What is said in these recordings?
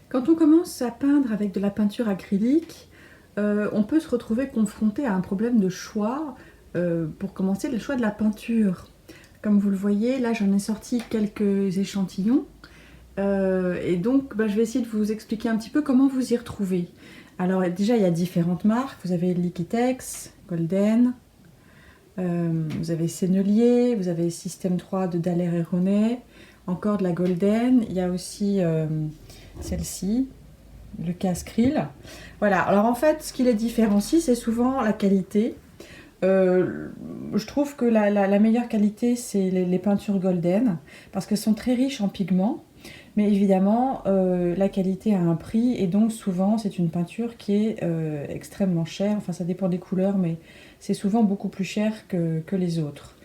Quand on commence à peindre avec de la peinture acrylique, on peut se retrouver confronté à un problème de choix, pour commencer le choix de la peinture. Comme vous le voyez, là j'en ai sorti quelques échantillons, et donc je vais essayer de vous expliquer un petit peu comment vous y retrouver. Alors déjà il y a différentes marques, vous avez Liquitex, Golden, vous avez Sennelier, vous avez Système 3 de Daler et Ronet, encore de la Golden, il y a aussi celle-ci, le Cascril. Voilà, alors en fait, ce qui les différencie, c'est souvent la qualité. Je trouve que la meilleure qualité, c'est les peintures Golden, parce qu'elles sont très riches en pigments. Mais évidemment, la qualité a un prix, et donc souvent, c'est une peinture qui est extrêmement chère. Enfin, ça dépend des couleurs, mais c'est souvent beaucoup plus cher que les autres.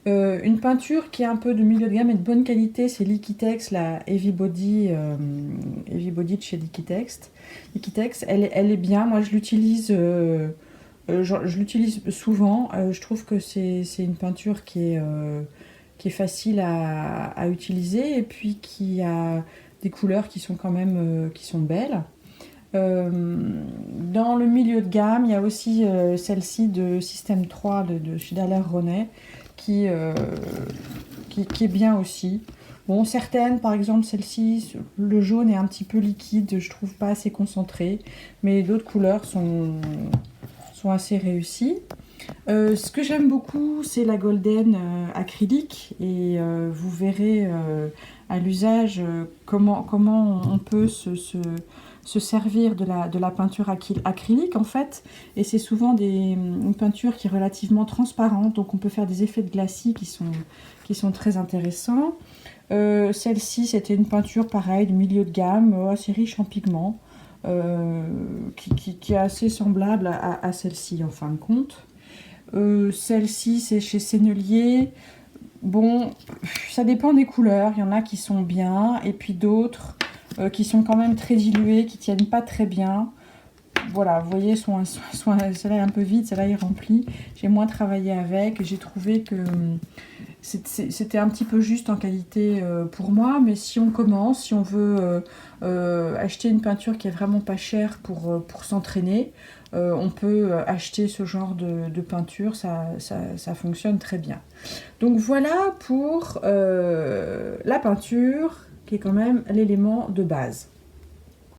Une peinture qui est un peu de milieu de gamme et de bonne qualité, c'est Liquitex, la Heavy Body de chez Liquitex. Liquitex, elle est bien. Moi, je l'utilise souvent. Je trouve que c'est une peinture qui est facile à utiliser et puis qui a des couleurs qui sont quand même qui sont belles. Dans le milieu de gamme, il y a aussi celle-ci de Système 3 de chez Daler Ronet qui est bien aussi. Bon, certaines, par exemple celle-ci, le jaune est un petit peu liquide, je trouve pas assez concentré, mais d'autres couleurs sont assez réussies. Ce que j'aime beaucoup, c'est la Golden acrylique, et vous verrez à l'usage comment on peut se servir de la peinture acrylique en fait, et c'est souvent une peinture qui est relativement transparente, donc on peut faire des effets de glacis qui sont très intéressants. Celle-ci, c'était une peinture pareille de milieu de gamme, assez riche en pigments, qui est assez semblable à celle-ci en fin de compte. Celle-ci, c'est chez Sennelier. Bon, ça dépend des couleurs. Il y en a qui sont bien, et puis d'autres qui sont quand même très diluées, qui tiennent pas très bien. Voilà, vous voyez, celle-là est un peu vide, celle-là est remplie. J'ai moins travaillé avec. J'ai trouvé que c'était un petit peu juste en qualité pour moi, mais si on commence, si on veut acheter une peinture qui est vraiment pas chère pour s'entraîner, on peut acheter ce genre de peinture, ça fonctionne très bien. Donc voilà pour la peinture, qui est quand même l'élément de base.